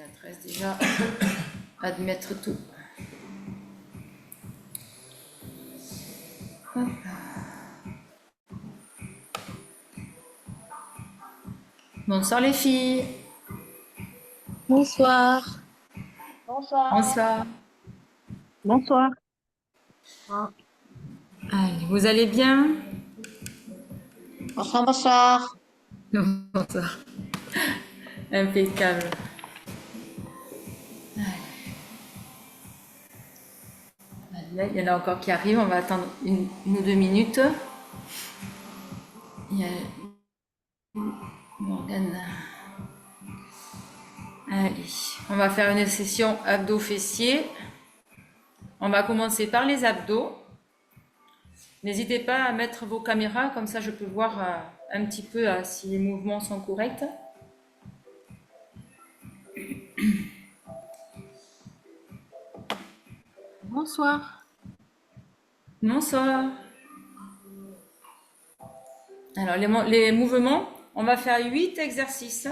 13 déjà. Admettre tout. Hop. Bonsoir les filles. Bonsoir. Bonsoir. Bonsoir. Bonsoir. Allez, vous allez bien? Bonsoir, bonsoir. Bonsoir. Impeccable. Allez, il y en a encore qui arrivent. On va attendre une ou deux minutes. Il y a Morgane. Allez, on va faire une session abdos fessiers. On va commencer par les abdos. N'hésitez pas à mettre vos caméras, comme ça je peux voir un petit peu si les mouvements sont corrects. Bonsoir. Bonsoir. Alors les mouvements, on va faire 8 exercices.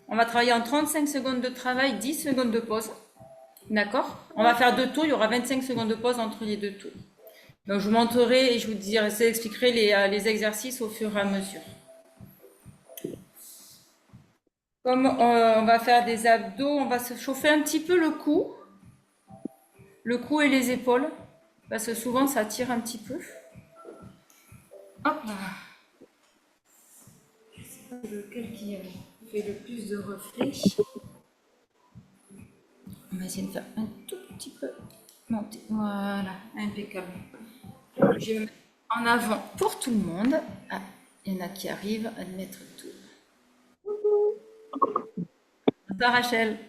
On va travailler en 35 secondes de travail, 10 secondes de pause. D'accord? On va faire 2 tours, il y aura 25 secondes de pause entre les 2 tours. Donc je vous montrerai et je vous expliquerai les exercices au fur et à mesure. Comme on va faire des abdos, on va se chauffer un petit peu le cou et les épaules, parce que souvent ça tire un petit peu. Hop là. Je sais pas lequel qui fait le plus de reflets. On va essayer de faire un tout petit peu monter. Voilà, impeccable. Je vais me mettre en avant pour tout le monde. Ah, il y en a qui arrivent à mettre tout. Bonsoir Rachel.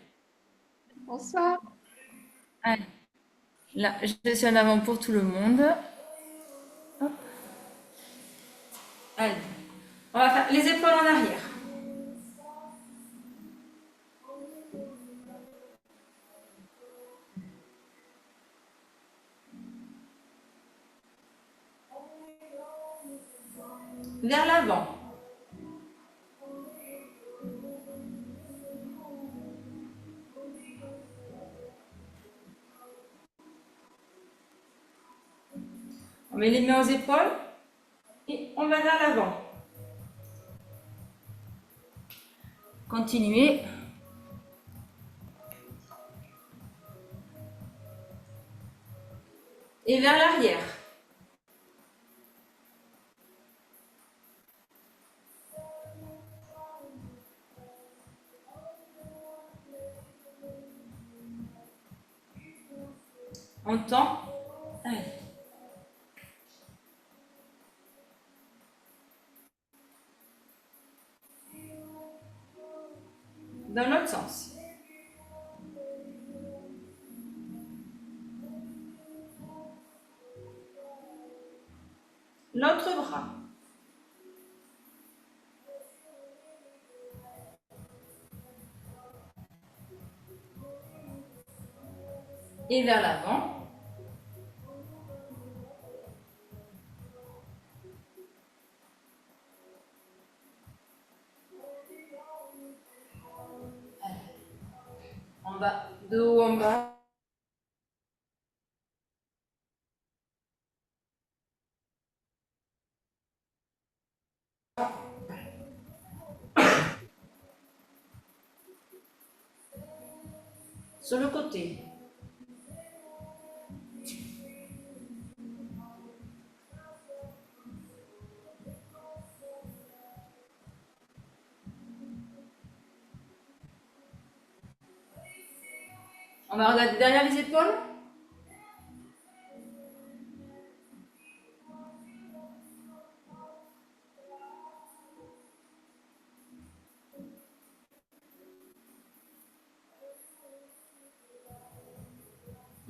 Bonsoir. Allez, là, je suis en avant pour tout le monde. Hop. Allez, on va faire les épaules en arrière. Vers l'avant. On met les mains aux épaules et on va vers l'avant. Continuez. Et vers l'arrière. On tend. Allez. Dans l'autre sens. L'autre bras. Et vers l'avant. En bas, de haut en bas. Sur le côté. On va regarder derrière les épaules.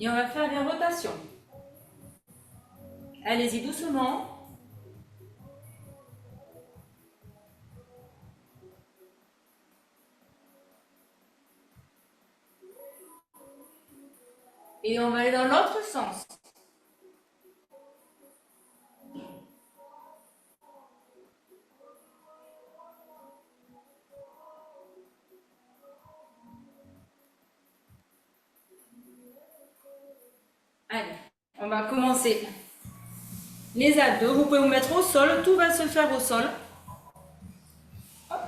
Et on va faire des rotations. Allez-y doucement. Et on va aller dans l'autre sens. Allez, on va commencer les abdos. Vous pouvez vous mettre au sol, tout va se faire au sol. Hop.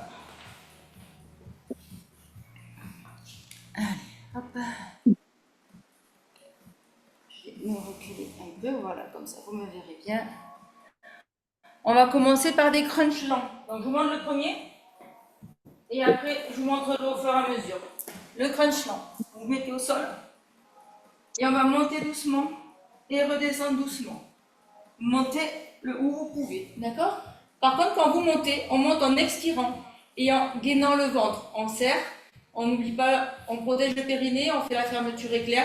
Allez, hop. Je vais me reculer un peu, voilà, comme ça vous me verrez bien. On va commencer par des crunchs lents. Donc je vous montre le premier et après je vous montrerai au fur et à mesure. Le crunch lent, vous mettez au sol et on va monter doucement et redescendre doucement. Montez où vous pouvez, d'accord? Par contre, quand vous montez, on monte en expirant et en gainant le ventre. On serre, on n'oublie pas, on protège le périnée, on fait la fermeture éclair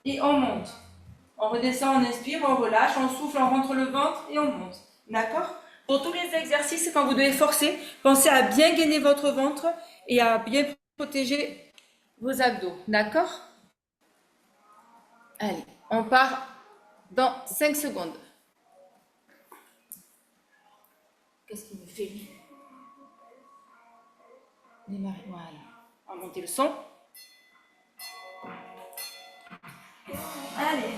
et on monte. On redescend, on inspire, on relâche, on souffle, on rentre le ventre et on monte. D'accord? Pour tous les exercices, quand vous devez forcer, pensez à bien gainer votre ventre et à bien protéger vos abdos. D'accord? Allez, on part dans 5 secondes. Qu'est-ce qu'il me fait lui? Démarrer, voilà. On va monter le son. Allez.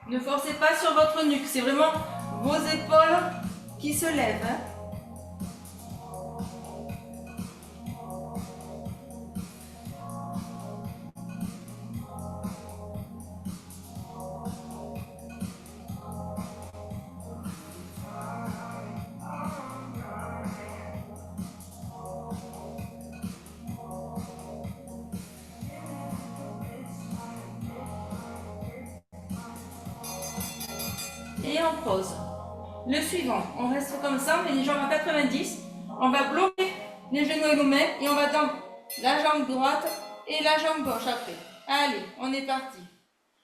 Ne forcez pas sur votre nuque, c'est vraiment vos épaules qui se lèvent. Hein. Et on pose. Le suivant, on reste comme ça, on met les jambes à 90. On va bloquer les genoux et nos mains et on va tendre la jambe droite et la jambe gauche après. Allez, on est parti.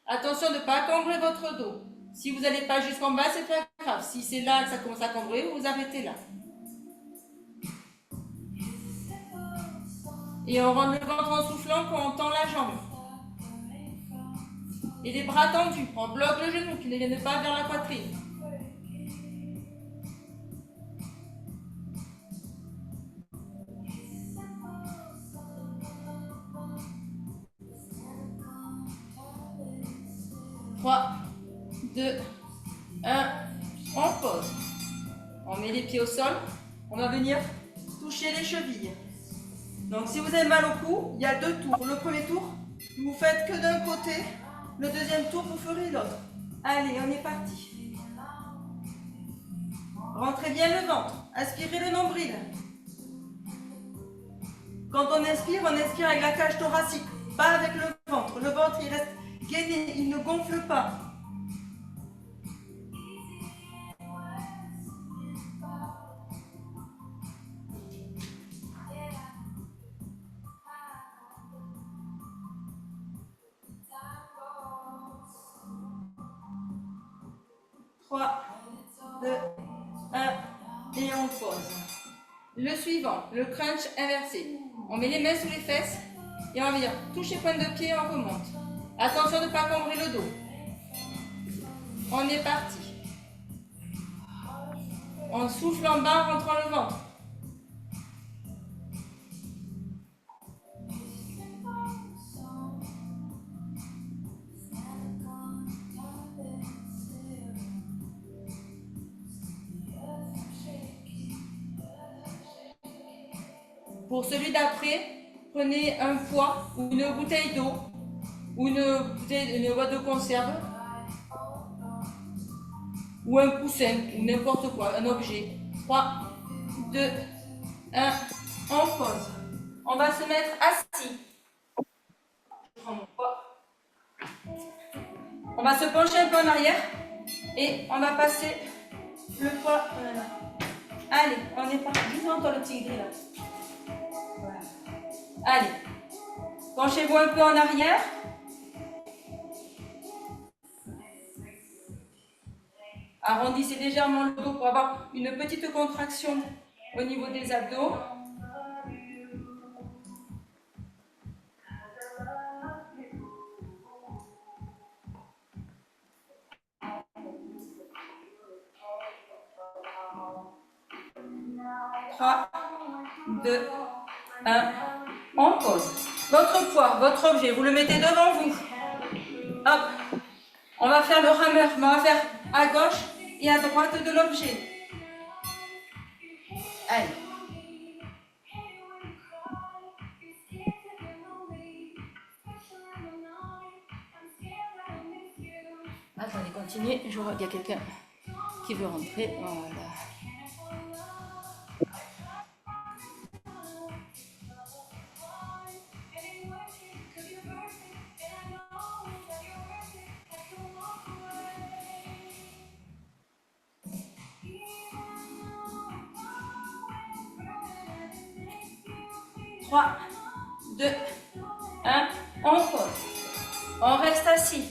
Attention de ne pas cambrer votre dos. Si vous n'allez pas jusqu'en bas, c'est pas grave. Si c'est là que ça commence à cambrer, vous arrêtez là. Et on rentre le ventre en soufflant quand on tend la jambe. Et les bras tendus. On bloque le genou qui ne vienne pas vers la poitrine. Trois, 2, 1, on pose. On met les pieds au sol. On va venir toucher les chevilles. Donc si vous avez mal au cou, il y a 2 tours. Le premier tour, vous faites que d'un côté. Le deuxième tour, vous ferez l'autre. Allez, on est parti. Rentrez bien le ventre. Aspirez le nombril. Quand on inspire avec la cage thoracique, pas avec le ventre. Le ventre, il reste gainé, il ne gonfle pas. Trois, 2, 1, et on pose. Le suivant, le crunch inversé. On met les mains sous les fesses et on va venir toucher pointe de pied et on remonte. Attention de ne pas cambrer le dos. On est parti. On souffle en bas en rentrant le ventre. Pour celui d'après, prenez un poids ou une bouteille d'eau ou une boîte de conserve ou un coussin ou n'importe quoi, un objet. 3, 2, 1, on pose. On va se mettre assis. Je prends mon poids. On va se pencher un peu en arrière et on va passer le poids. Voilà. Allez, on est parti. Dis-moi toi le petit gris là. Voilà. Allez, penchez-vous un peu en arrière. Arrondissez légèrement le dos pour avoir une petite contraction au niveau des abdos. Trois, 2, 1, on pose. votre poids, votre objet, vous le mettez devant vous. Hop. On va faire le rameur, mais on va faire à gauche et à droite de l'objet. Allez. Attendez, continuez. Je vois qu'il y a quelqu'un qui veut rentrer. Voilà. Trois, deux, un. On pose. On reste assis.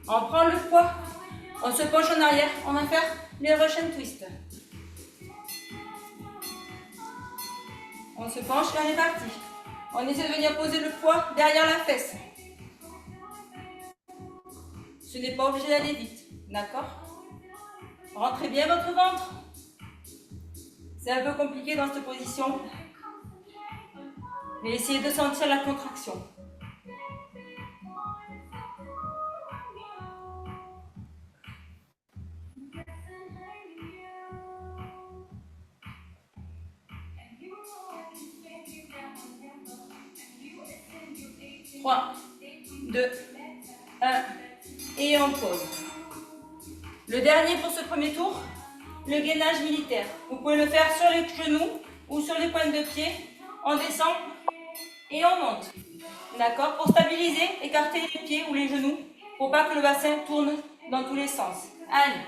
On prend le poids. On se penche en arrière. On va faire les Russian twist. On se penche et on est parti. On essaie de venir poser le poids derrière la fesse. Ce n'est pas obligé d'aller vite. D'accord? Rentrez bien votre ventre. C'est un peu compliqué dans cette position. Mais essayez de sentir la contraction. Trois, deux, un, et on pose. Le dernier pour ce premier tour, le gainage militaire. Vous pouvez le faire sur les genoux ou sur les pointes de pied. On descend et on monte. D'accord? Pour stabiliser, écartez les pieds ou les genoux pour pas que le bassin tourne dans tous les sens. Allez.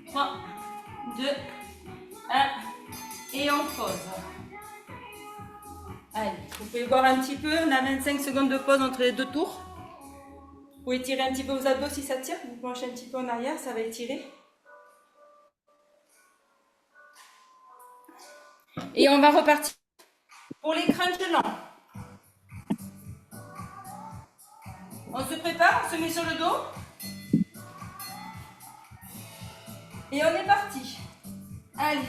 Trois, deux, un, et on pose. Allez, vous pouvez voir un petit peu, on a 25 secondes de pause entre les deux tours. Vous pouvez tirer un petit peu vos abdos si ça tire, vous penchez un petit peu en arrière, ça va étirer. Et on va repartir pour les crunchs lents. On se prépare, on se met sur le dos. Et on est parti. Allez,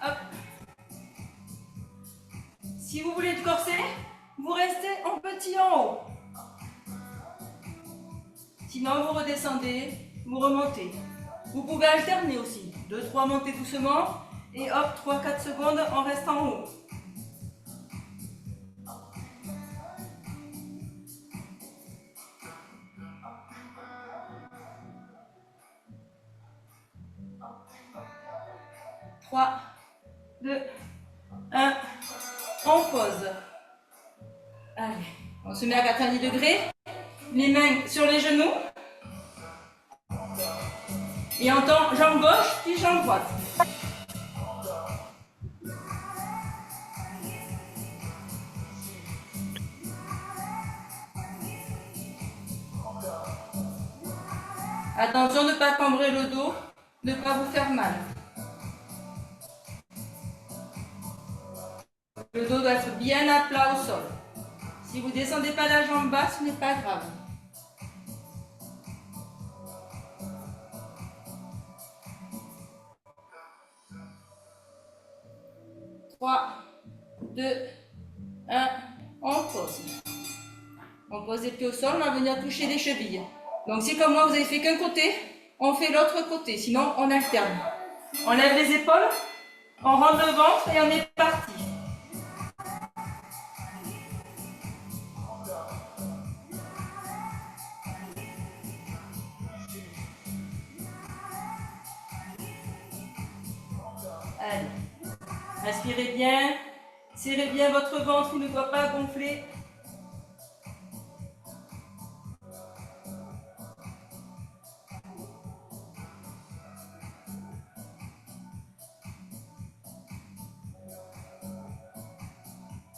hop. Si vous voulez être corsé, vous restez en petit en haut. Sinon, vous redescendez, vous remontez. Vous pouvez alterner aussi. 2-3 montez doucement. Et hop, 3-4 secondes, on reste en haut. Trois, deux, un. On pose. Allez, on se met à 90 degrés. Les mains sur les genoux. Et on tend jambe gauche puis jambe droite. Attention de ne pas cambrer le dos, de ne pas vous faire mal. Le dos doit être bien à plat au sol. Si vous ne descendez pas la jambe basse, ce n'est pas grave. Trois, deux, un, on pose. On pose les pieds au sol, on va venir toucher les chevilles. Donc si comme moi vous avez fait qu'un côté, on fait l'autre côté, sinon on alterne. On lève les épaules, on rentre le ventre et on est parti. Allez, respirez bien, serrez bien votre ventre, il ne doit pas gonfler.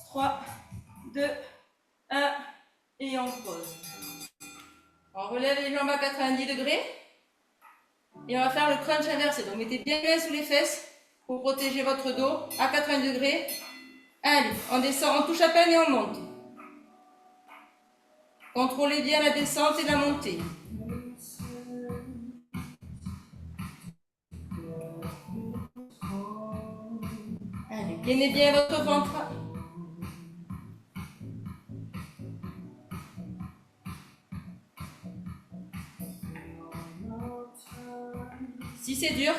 Trois, deux, un, et on pose. On relève les jambes à 90 degrés. Et on va faire le crunch inversé. Donc, mettez bien les mains sous les fesses pour protéger votre dos à 80 degrés. Allez, on descend, on touche à peine et on monte. Contrôlez bien la descente et la montée. Allez, gainez bien votre ventre. Si c'est dur,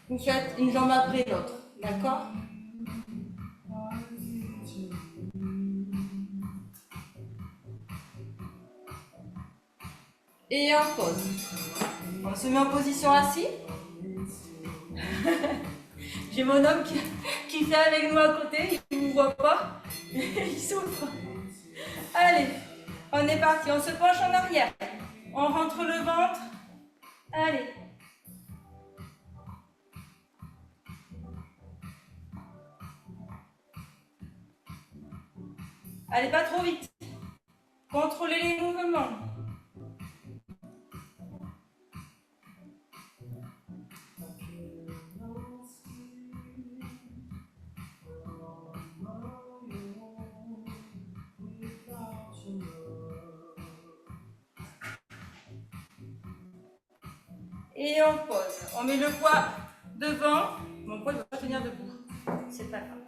vous faites une jambe après l'autre. D'accord? Et on pose. On se met en position assis. J'ai mon homme qui fait avec nous à côté. Il ne vous voit pas. Il souffre. Allez, on est parti. On se penche en arrière. On rentre le ventre. Allez. Allez, pas trop vite. Contrôlez les mouvements. Et on pose. On met le poids devant. Mon poids ne va pas tenir debout. C'est pas grave.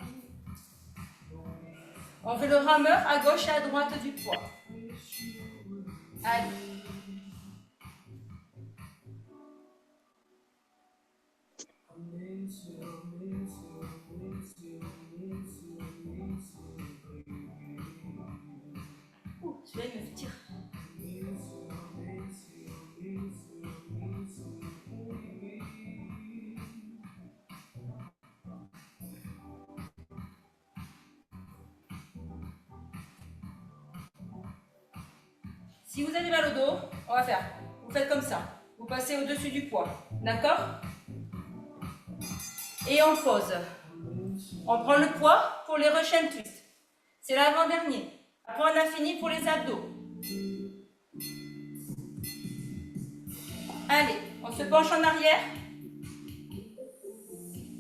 On fait le rameur à gauche et à droite du poids. Allez. Je vais me tirer. Si vous avez mal au dos, on va faire. Vous faites comme ça. Vous passez au-dessus du poids. D'accord? Et on pose. On prend le poids pour les Russian twists. C'est l'avant-dernier. Après, on a fini pour les abdos. Allez, on se penche en arrière.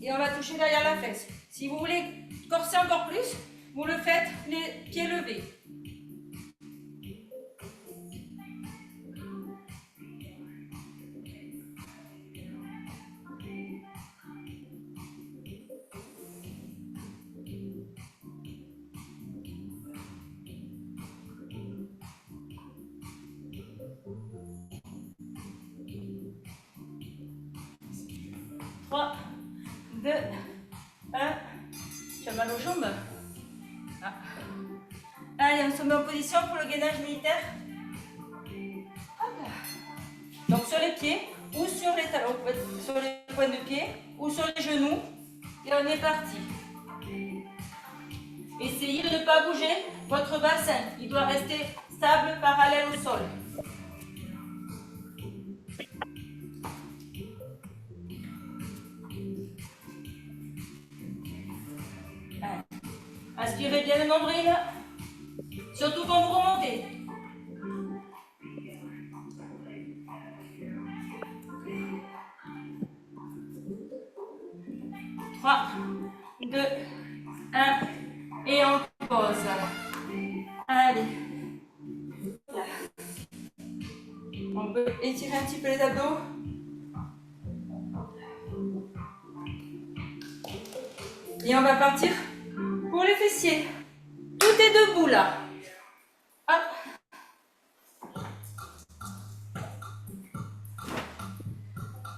Et on va toucher derrière la fesse. Si vous voulez corser encore plus, vous le faites les pieds levés. Trois, 2, 1. Tu as mal aux jambes? Ah. Allez, on se met en position pour le gainage militaire. Hop. Donc sur les pieds ou sur les talons, sur les pointes de pied ou sur les genoux. Et on est parti. Essayez de ne pas bouger votre bassin. Il doit rester stable, parallèle au sol. Aspirez bien le nombril, surtout quand vous remontez. Trois, 2, 1, et on pose. Allez. Là. On peut étirer un petit peu les abdos. Et on va partir pour les fessiers. Tout est debout là. Hop.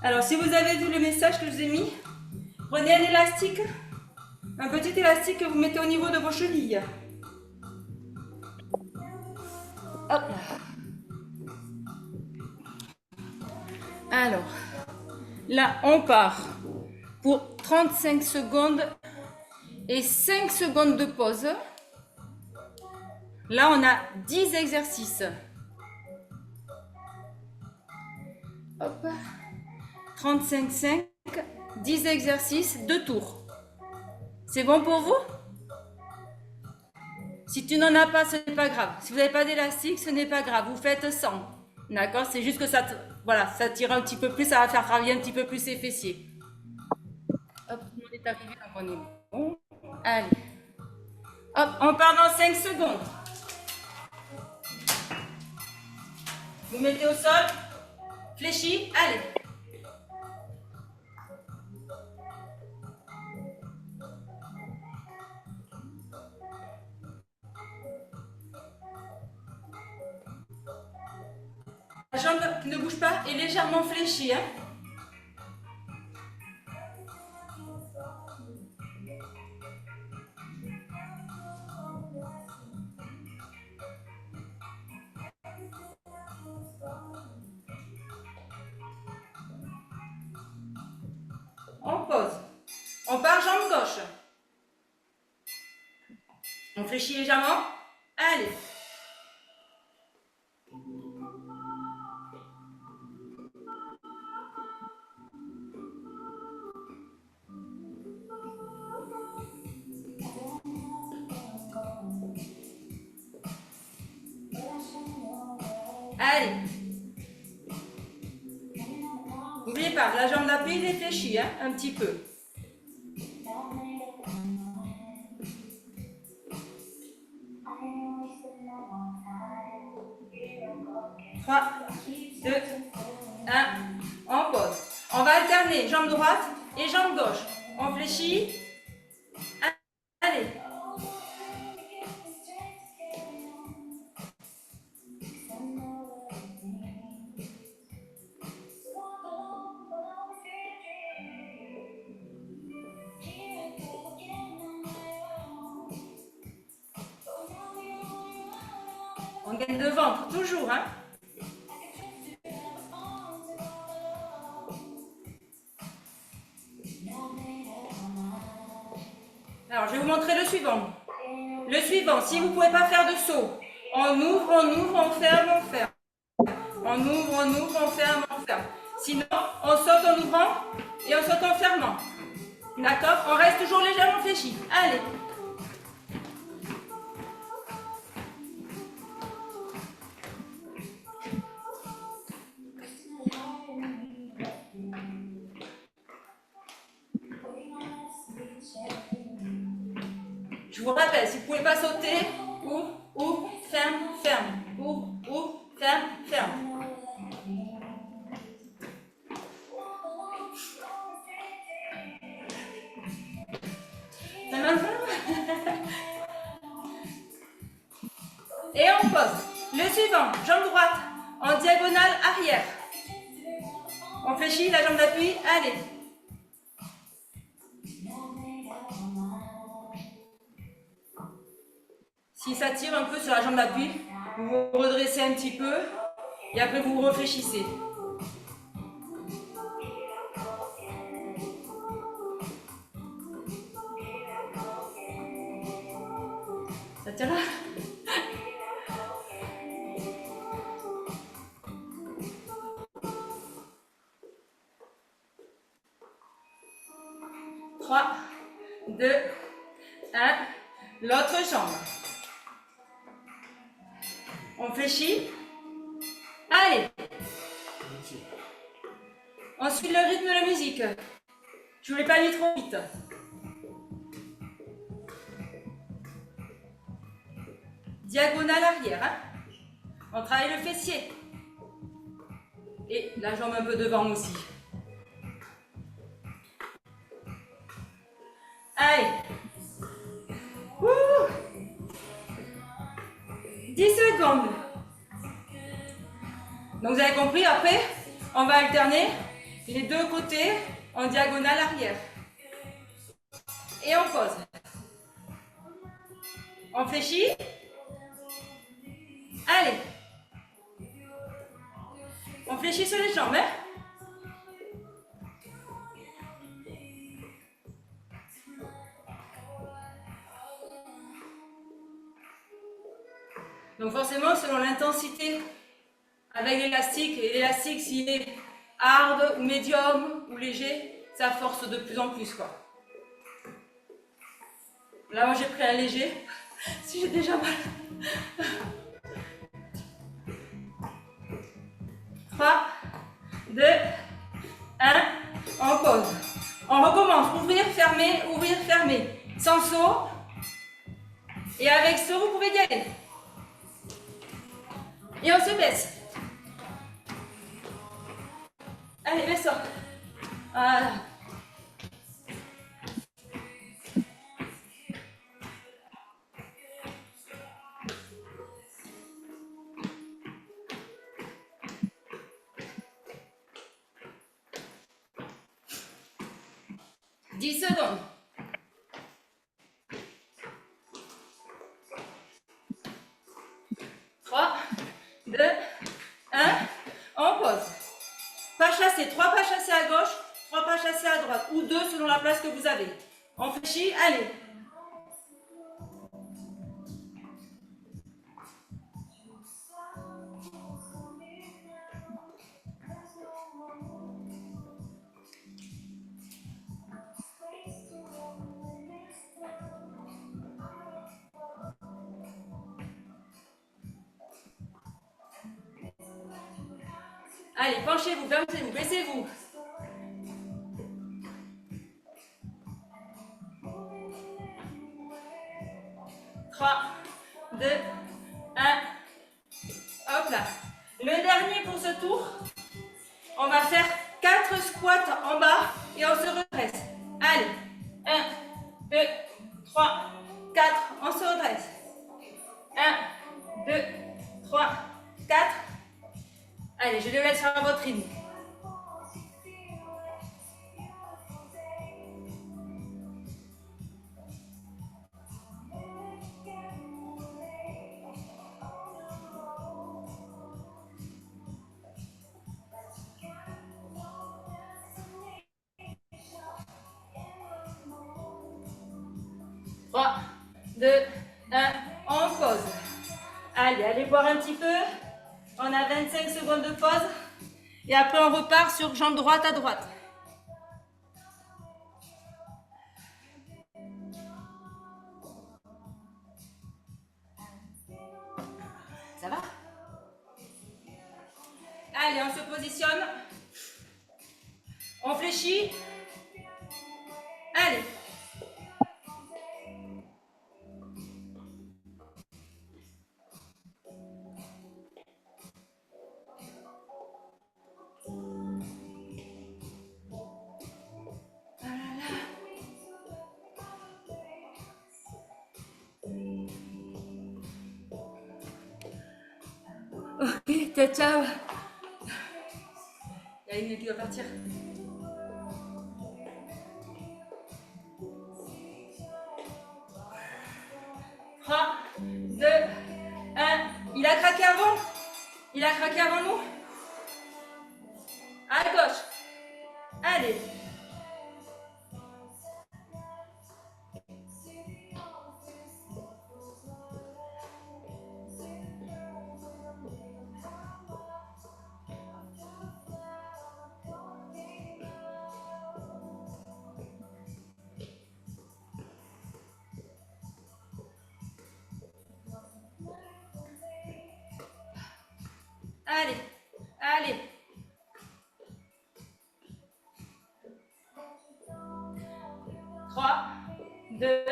Alors, si vous avez vu le message que je vous ai mis, prenez un élastique, un petit élastique que vous mettez au niveau de vos chevilles. Hop là. Alors, là, on part pour 35 secondes et 5 secondes de pause. Là, on a 10 exercices. Hop. 35, 5, 10 exercices, 2 tours. C'est bon pour vous? Si tu n'en as pas, ce n'est pas grave. Si vous n'avez pas d'élastique, ce n'est pas grave. Vous faites 100. D'accord? C'est juste que ça, voilà, ça tire un petit peu plus, ça va faire travailler un petit peu plus les fessiers. Hop, tout le monde est arrivé, donc on est bon. Allez. Hop, on part dans 5 secondes. Vous mettez au sol, fléchi, allez. La jambe qui ne bouge pas est légèrement fléchie. Hein. On pose. On part jambe gauche. On fléchit légèrement. Allez. Allez. N'oubliez pas, la jambe d'appui est fléchie, hein, un petit peu. Trois, 2, 1, on pose. On va alterner jambe droite et jambe gauche. On fléchit. Allez. On gagne le ventre, toujours, hein. Alors, je vais vous montrer le suivant. Le suivant, si vous ne pouvez pas faire de saut, on ouvre, on ferme, on ferme. On ouvre, on ferme, on ferme. Sinon, on saute en ouvrant et on saute en fermant. D'accord? On reste toujours légèrement fléchi. Allez. Je vous rappelle, si vous ne pouvez pas sauter, ouvre, ferme, ferme. Ouvre, ferme, ferme. Ça marche pas? Et on pose. Le suivant, jambe droite, en diagonale arrière. On fléchit la jambe d'appui, allez. Si ça tire un peu sur la jambe d'appui, vous vous redressez un petit peu et après vous vous réfléchissez. Ça tire là? Trois, 2, 1, l'autre jambe. On fléchit. Allez. On suit le rythme de la musique. Je ne voulais pas aller trop vite. Diagonale arrière. Hein. On travaille le fessier. Et la jambe un peu devant aussi. Allez. Ouh. 10 secondes. Donc vous avez compris, après, on va alterner les deux côtés en diagonale arrière. Et on pose. On fléchit. Allez. On fléchit sur les jambes. Hein. Donc forcément, selon l'intensité avec l'élastique, et l'élastique s'il est hard ou médium ou léger, ça force de plus en plus, quoi. Là, moi j'ai pris un léger, si j'ai déjà mal. pause. On recommence. Ouvrir, fermer, ouvrir, fermer. Sans saut. Et avec saut, vous pouvez y aller. Et on se baisse. Allez, baisse-toi. Voilà. Dix secondes. 3, 2, 1. On pose. Pas chassé. 3 pas chassés à gauche, 3 pas chassés à droite. Ou 2 selon la place que vous avez. On fléchit. Allez. Allez, penchez-vous, penchez-vous, baissez-vous. Trois, 2, 1. Hop là. Le dernier pour ce tour, on va faire 4 squats en bas et on se redresse. Allez. 1, 2, 3, 4. On se redresse. 1, 2, 3, 4. Allez, je le laisse à votre rythme. Trois, 2, 1, on pause. Allez, allez boire un petit peu. On a 25 secondes de pause. Et après, on repart sur jambe droite à droite. Ça va? Allez, on se positionne. On fléchit. Allez. Ok, ciao. Il y a une qui doit partir. Trois, 2, 1. Il a craqué avant? Il a craqué avant nous? À gauche. Allez. Allez, allez. 3, 2,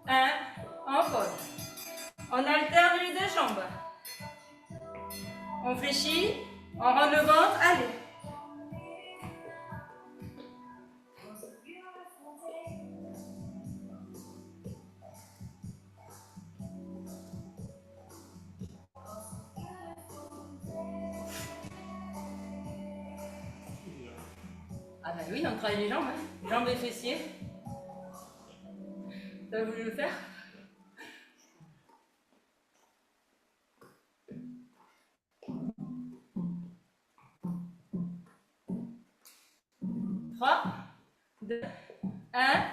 1. On pose. On alterne les deux jambes. On fléchit, on rend le ventre, allez. Ah bah oui, on travaille les jambes, hein. Jambes et fessiers. T'as voulu le faire? Trois, 2, 1.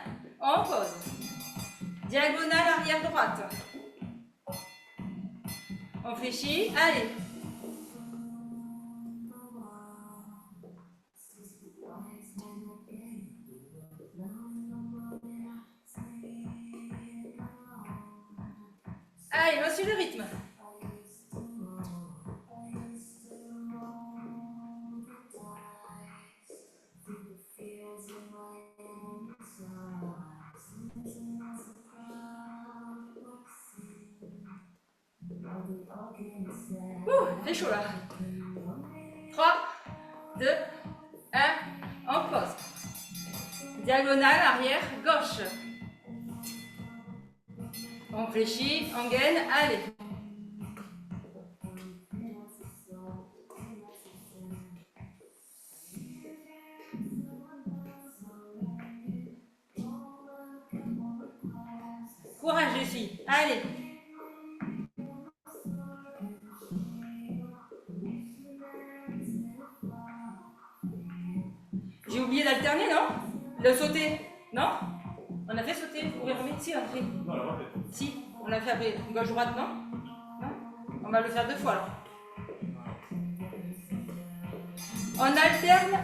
On pose. Diagonale arrière droite. On fléchit, allez. Allez, on suit le rythme. C'est chaud là. 3, 2, 1, on pose. Diagonale, arrière, gauche. On fléchit, on gaine, allez. Courage les filles, allez. J'ai oublié d'alterner, non? Le sauter, non? On a fait sauter, vous pouvez remettre? Si, on a fait. Si, on a fait après gauche-droite, non? Non? On va le faire 2 fois alors. On alterne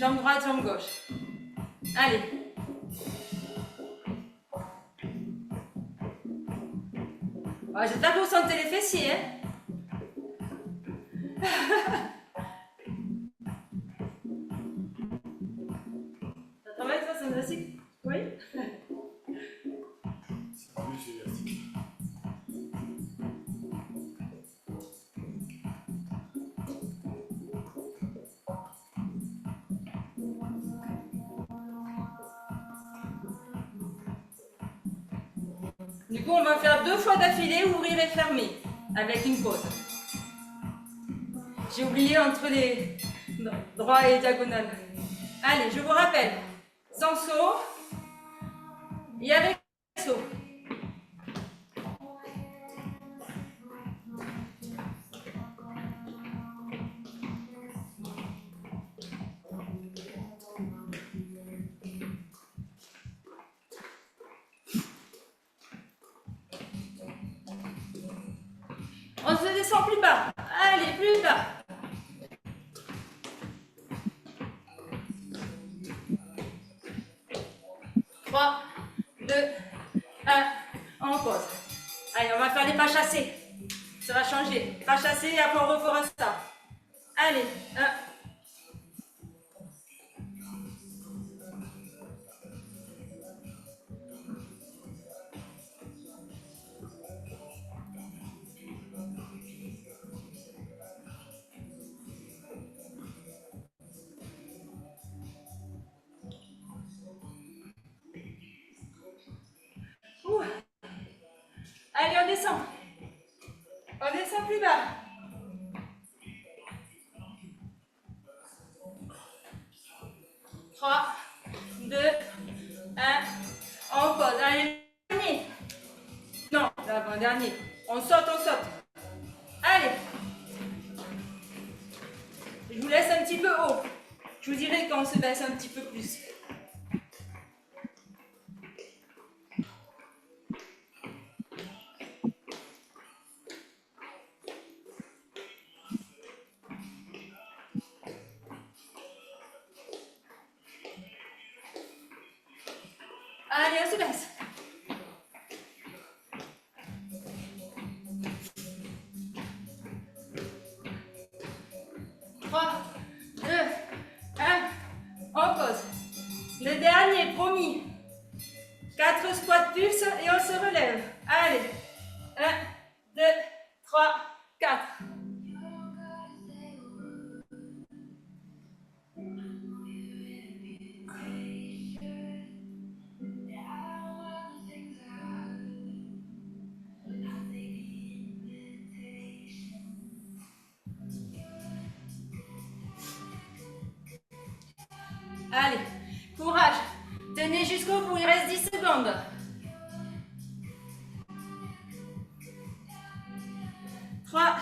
jambe droite, jambe gauche. Allez. Ah, j'espère que vous sentez les fessiers, hein? Ça travaille ça, c'est un élastique? Oui? Du coup, on va faire 2 fois d'affilée, ouvrir et fermer, avec une pause. J'ai oublié entre les droits et diagonales. Allez, je vous rappelle, sans saut et avec saut. On se descend plus bas. Allez, plus bas. Trois, 2, 1, on pose. Allez, on va faire les pas chassés. Ça va changer. Pas chassés et après on refera ça. Allez, 1. Allez, on descend. On descend plus bas. Trois, 2, 1. On pose. Allez, dernier. Non, l'avant-dernier. On saute, on saute. Allez. Je vous laisse un petit peu haut. Je vous dirai quand on se baisse un petit peu plus. Allez, on se baisse. Trois, 2, 1. On pose. Le dernier, promis. 4 squats pulse et on se relève. Allez. 1, 2, 3, 4. Allez, courage. Tenez jusqu'au bout, il reste 10 secondes. 3,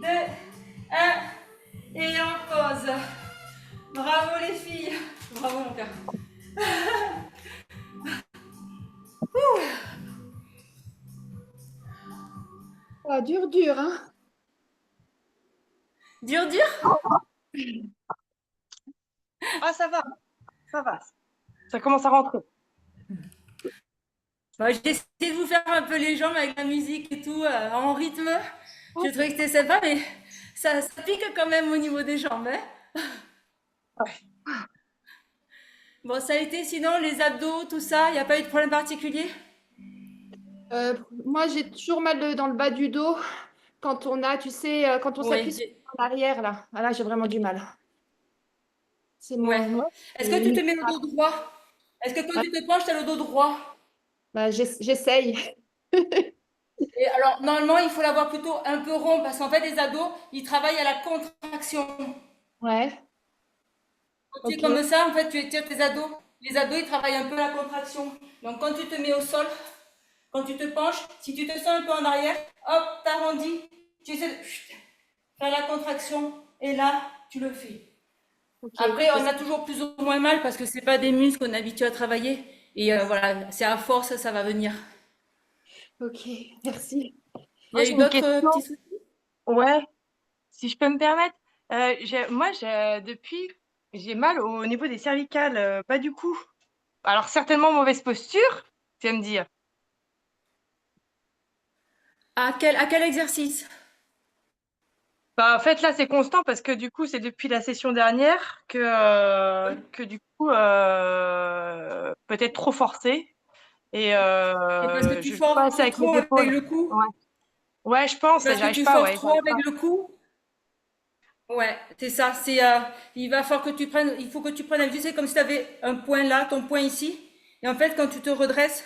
2, 1. Et on pose. Bravo les filles. Bravo mon cœur. Ah, dur, dur, hein? Dur, dur? Ah, ça va. Ça va. Ça commence à rentrer. Bon, j'ai essayé de vous faire un peu les jambes avec la musique et tout, en rythme. J'ai trouvé que c'était sympa, mais ça pique quand même au niveau des jambes. Hein. Ouais. Bon, ça a été sinon les abdos, tout ça, il n'y a pas eu de problème particulier? Moi, j'ai toujours mal dans le bas du dos quand on a, tu sais, quand on s'appuie sur Oui, en arrière, là. Ah, là, j'ai vraiment du mal. C'est ouais. mon... Ouais. Est-ce que tu te limite. mets le dos droit? Est-ce que quand Ouais, tu te penches, tu as le dos droit? bah, j'essaye. Et alors, normalement, il faut l'avoir plutôt un peu rond parce qu'en fait, les ados, ils travaillent à la contraction. Ouais, Quand tu es ok. comme ça, en fait, tu étires tes ados. Les ados, ils travaillent un peu à la contraction. Donc, quand tu te mets au sol, quand tu te penches, si tu te sens un peu en arrière, hop, t'arrondis, tu essaies de faire la contraction et là, tu le fais. Ok, Après, on a toujours plus ou moins mal parce que c'est pas des muscles qu'on est habitué à travailler. Et voilà, c'est à force, ça va venir. ok, merci. Il y Moi, a j'ai eu une d'autres question. petits soucis? Ouais, si je peux me permettre. Moi, depuis, j'ai mal au niveau des cervicales, pas du cou. Alors, certainement mauvaise posture, tu vas me dire. À quel exercice? Bah, en fait, là, c'est constant parce que du coup, c'est depuis la session dernière que du coup, peut-être trop forcé. Et C'est parce que tu je joue pas assez forces avec mes trop avec épaules. le cou? Ouais, ouais, je C'est pense, parce que j'arrive tu pas, forces ouais, trop j'arrive avec pas. le cou? Ouais, c'est ça. Il va falloir que tu prennes, il faut que tu prennes, tu sais, comme si tu avais un point là, ton point ici. Et en fait, quand tu te redresses,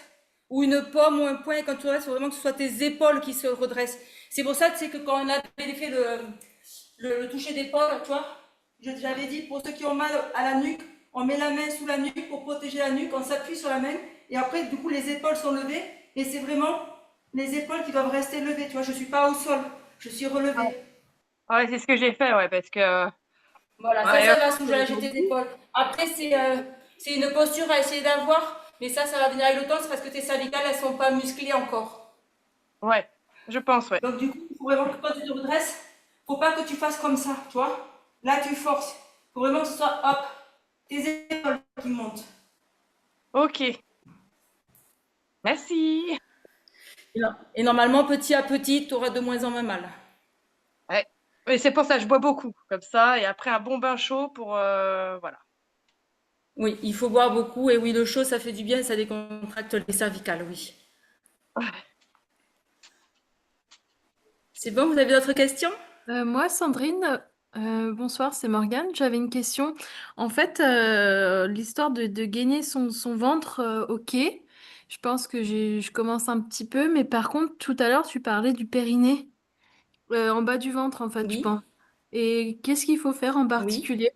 ou une pomme ou un point, quand tu te redresses, il faut vraiment que ce soit tes épaules qui se redressent. C'est pour ça, tu sais, que quand on avait fait le toucher d'épaule, tu vois, j'avais dit, pour ceux qui ont mal à la nuque, on met la main sous la nuque pour protéger la nuque, on s'appuie sur la main, et après, du coup, les épaules sont levées, et c'est vraiment les épaules qui doivent rester levées, tu vois, je suis pas au sol, je suis relevée. Ouais, c'est ce que j'ai fait, ouais, parce que Voilà, ouais, ça va soulager tes épaules. Après, c'est une posture à essayer d'avoir, mais ça va venir avec le temps, c'est parce que tes cervicales, elles sont pas musclées encore. ouais, je pense, ouais. Donc, du coup, il faut vraiment que quand tu te redresses, faut pas que tu fasses comme ça, tu vois. Là, tu forces. Il faut vraiment que ce soit, hop, tes épaules qui montent. Ok, merci. Et normalement, petit à petit, tu auras de moins en moins mal. Ouais. Et c'est pour ça que je bois beaucoup, comme ça, et après un bon bain chaud pour voilà. Oui, il faut boire beaucoup, et oui, le chaud, ça fait du bien, ça décontracte les cervicales, oui. C'est bon, vous avez d'autres questions? Moi, Sandrine, bonsoir, c'est Morgane. J'avais une question. En fait, l'histoire de gainer son ventre, ok. Je pense que je commence un petit peu, mais par contre, tout à l'heure, tu parlais du périnée, en bas du ventre, en fait, je Oui, pense. Et qu'est-ce qu'il faut faire en oui. particulier?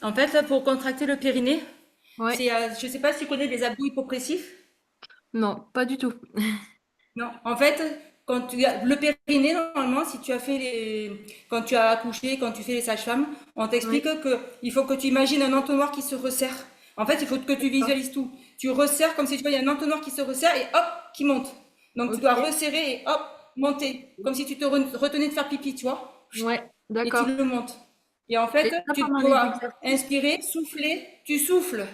En fait, là, pour contracter le périnée, Ouais, je sais pas si tu connais les abdos hypopressifs. non, pas du tout. Non, en fait, quand tu as le périnée, normalement, si tu as fait quand tu as accouché, quand tu fais les sages-femmes, on t'explique Oui, que il faut que tu imagines un entonnoir qui se resserre. En fait, il faut que tu d'accord. visualises tout. Tu resserres comme si tu voyais un entonnoir qui se resserre et hop, qui monte. Donc tu Ok. dois resserrer et hop, monter. Comme si tu te retenais de faire pipi, tu vois. Ouais, Et tu d'accord. le montes. Et en fait, Et ça, tu pendant les dois exercices? inspirer, souffler, tu souffles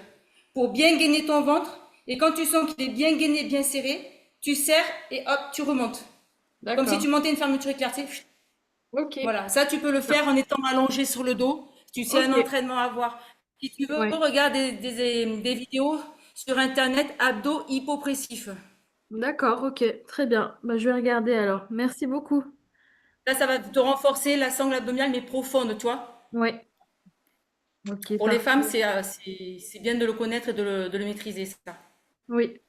pour bien gainer ton ventre. Et quand tu sens qu'il est bien gainé, bien serré, tu serres et hop, tu remontes. Comme si tu D'accord. montais une fermeture éclair. Tu sais. Ok. Voilà, ça tu peux le faire en étant allongé sur le dos. C'est un Ok. entraînement à avoir. Si tu veux, Ouais. regarde des vidéos sur Internet, abdos hypopressifs. D'accord, ok. Très bien. Bah, je vais regarder alors. Merci beaucoup. Là, ça va te renforcer la sangle abdominale, mais profonde, tu vois. Ouais. Ok, Pour les femmes, parfait. c'est bien de le connaître et de le maîtriser, ça. Oui.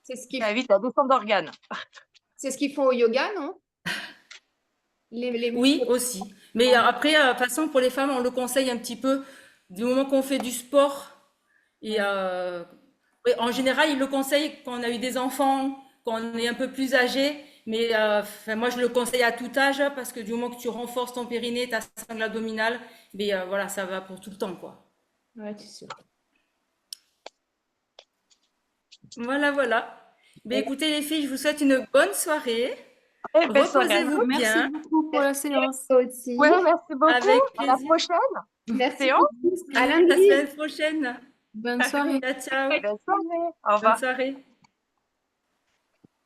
C'est ce qu'ils Ça évite la descente d'organes. c'est ce qu'ils font au yoga, non? Les Oui, muscles. aussi. Mais après, de toute façon, pour les femmes, on le conseille un petit peu du moment qu'on fait du sport. Et Ouais. oui, en général, ils le conseillent quand on a eu des enfants, quand on est un peu plus âgé. Mais enfin, moi, je le conseille à tout âge parce que du moment que tu renforces ton périnée, ta sangle abdominale, mais voilà, ça va pour tout le temps, quoi. Ouais, c'est sûr. Voilà, voilà. Ben, Ouais. écoutez, les filles, je vous souhaite une bonne soirée. Et belle soirée à Reposez-vous vous. Merci bien, beaucoup pour la séance. Toi Ouais, aussi. merci beaucoup. avec À la plaisir. prochaine Merci séance. beaucoup. À À la lundi. semaine prochaine. Bonne soirée. Ciao, ciao. Belle soirée. Au Bonne revoir. soirée.